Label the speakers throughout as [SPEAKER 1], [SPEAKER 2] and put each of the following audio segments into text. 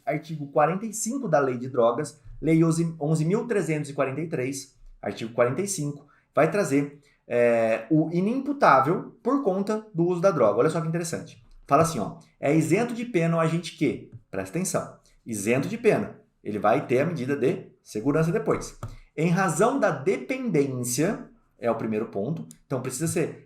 [SPEAKER 1] artigo 45 da Lei de Drogas, Lei 11.343, artigo 45, vai trazer o inimputável por conta do uso da droga. Olha só que interessante. Fala assim, ó, é isento de pena o agente que, presta atenção, isento de pena, ele vai ter a medida de segurança depois. Em razão da dependência, é o primeiro ponto, então precisa ser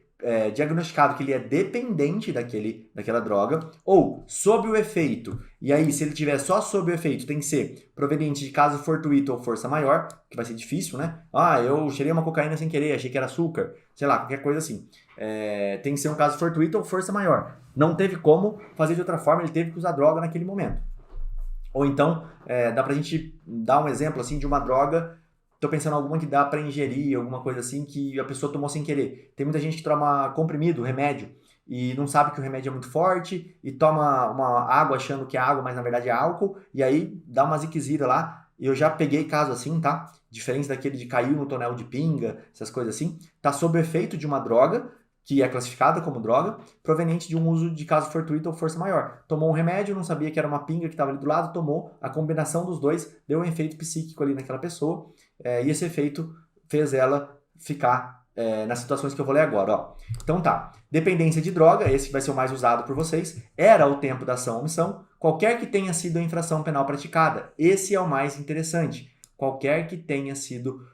[SPEAKER 1] diagnosticado que ele é dependente daquela droga, ou sob o efeito, e aí se ele tiver só sob o efeito, tem que ser proveniente de caso fortuito ou força maior, que vai ser difícil, né? Ah, eu cheirei uma cocaína sem querer, achei que era açúcar, sei lá, qualquer coisa assim. Tem que ser um caso fortuito ou força maior. Não teve como fazer de outra forma, ele teve que usar droga naquele momento. Ou então, dá pra gente dar um exemplo assim de uma droga. Tô pensando em alguma que dá para ingerir, alguma coisa assim que a pessoa tomou sem querer. Tem muita gente que toma comprimido, remédio, e não sabe que o remédio é muito forte, e toma uma água achando que é água, mas na verdade é álcool, e aí dá uma ziquezira lá. Eu já peguei caso assim, tá? Diferente daquele de caiu no tonel de pinga, essas coisas assim. Tá sob o efeito de uma droga, que é classificada como droga, proveniente de um uso de caso fortuito ou força maior. Tomou um remédio, não sabia que era uma pinga que estava ali do lado, tomou, a combinação dos dois deu um efeito psíquico ali naquela pessoa, e esse efeito fez ela ficar nas situações que eu vou ler agora. Ó. Então tá, dependência de droga, esse vai ser o mais usado por vocês, era o tempo da ação ou omissão, qualquer que tenha sido a infração penal praticada. Esse é o mais interessante, qualquer que tenha sido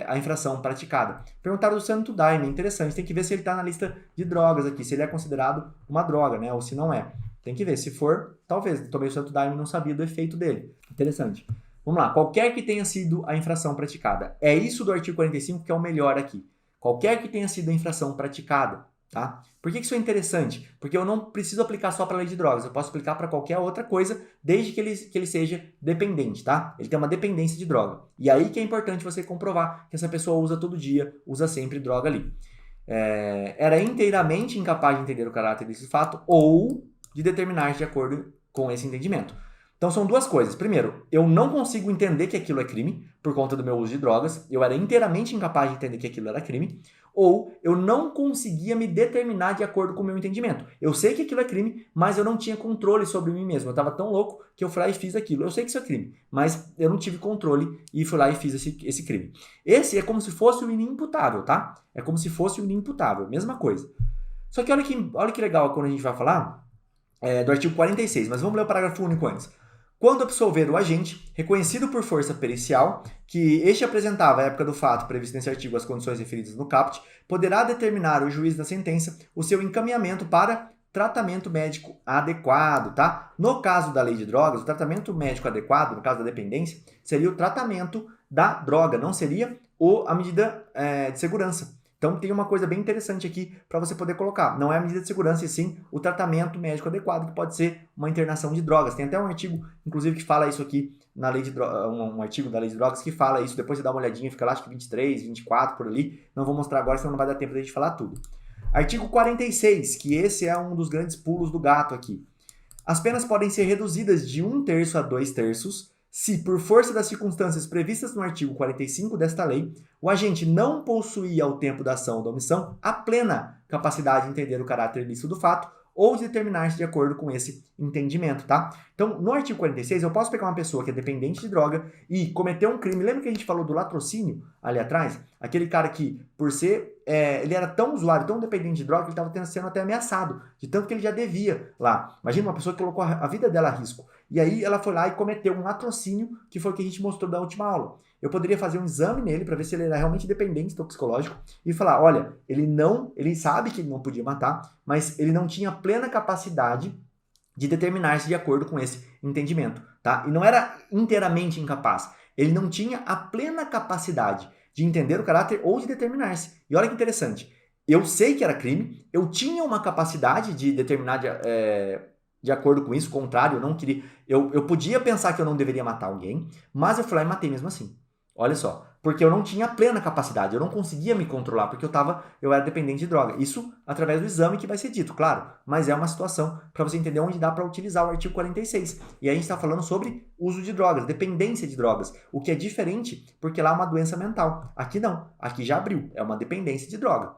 [SPEAKER 1] a infração praticada. Perguntaram do santo daime, interessante, tem que ver se ele está na lista de drogas aqui, se ele é considerado uma droga, né, ou se não é. Tem que ver, se for, talvez, tomei o santo daime e não sabia do efeito dele. Interessante. Vamos lá, qualquer que tenha sido a infração praticada. É isso do artigo 45 que é o melhor aqui. Qualquer que tenha sido a infração praticada, tá? Por que isso é interessante? Porque eu não preciso aplicar só para a lei de drogas, eu posso aplicar para qualquer outra coisa, desde que ele seja dependente, tá? Ele tem uma dependência de droga. E aí que é importante você comprovar que essa pessoa usa todo dia, usa sempre droga ali. Era inteiramente incapaz de entender o caráter desse fato ou de determinar-se de acordo com esse entendimento. Então são duas coisas. Primeiro, eu não consigo entender que aquilo é crime por conta do meu uso de drogas. Eu era inteiramente incapaz de entender que aquilo era crime. Ou eu não conseguia me determinar de acordo com o meu entendimento. Eu sei que aquilo é crime, mas eu não tinha controle sobre mim mesmo. Eu estava tão louco que eu fui lá e fiz aquilo. Eu sei que isso é crime, mas eu não tive controle e fui lá e fiz esse crime. Esse é como se fosse o inimputável, tá? É como se fosse o inimputável, mesma coisa. Só que olha que legal quando a gente vai falar do artigo 46, mas vamos ler o parágrafo único antes. Quando absolver o agente, reconhecido por força pericial, que este apresentava à época do fato previsto nesse artigo as condições referidas no caput, poderá determinar o juiz da sentença o seu encaminhamento para tratamento médico adequado, tá? No caso da lei de drogas, o tratamento médico adequado, no caso da dependência, seria o tratamento da droga, não seria a medida de segurança. Então tem uma coisa bem interessante aqui para você poder colocar. Não é a medida de segurança, e sim o tratamento médico adequado, que pode ser uma internação de drogas. Tem até um artigo, inclusive, que fala isso aqui na lei de drogas, um artigo da lei de drogas que fala isso. Depois você dá uma olhadinha, fica lá, acho que 23, 24, por ali. Não vou mostrar agora, senão não vai dar tempo de a gente falar tudo. Artigo 46, que esse é um dos grandes pulos do gato aqui. As penas podem ser reduzidas de 1/3 a 2/3, se, por força das circunstâncias previstas no artigo 45 desta lei, o agente não possuía ao tempo da ação ou da omissão a plena capacidade de entender o caráter ilícito do fato ou de determinar-se de acordo com esse entendimento, tá? Então, no artigo 46, eu posso pegar uma pessoa que é dependente de droga e cometer um crime. Lembra que a gente falou do latrocínio ali atrás? Aquele cara que, por ser... ele era tão usuário, tão dependente de droga, que ele estava sendo até ameaçado, de tanto que ele já devia lá. Imagina uma pessoa que colocou a vida dela a risco. E aí ela foi lá e cometeu um latrocínio, que foi o que a gente mostrou da última aula. Eu poderia fazer um exame nele para ver se ele era realmente dependente toxicológico e falar, olha, ele sabe que ele não podia matar, mas ele não tinha plena capacidade de determinar-se de acordo com esse entendimento, tá? E não era inteiramente incapaz, ele não tinha a plena capacidade de entender o caráter ou de determinar-se. E olha que interessante, eu sei que era crime, eu tinha uma capacidade de determinar de acordo com isso, contrário, eu não queria, eu podia pensar que eu não deveria matar alguém, mas eu fui lá e matei mesmo assim. Olha só, porque eu não tinha plena capacidade, eu não conseguia me controlar, porque eu era dependente de droga. Isso através do exame que vai ser dito, claro, mas é uma situação para você entender onde dá para utilizar o artigo 46. E aí a gente está falando sobre uso de drogas, dependência de drogas, o que é diferente porque lá é uma doença mental. Aqui não, aqui já abriu, é uma dependência de droga.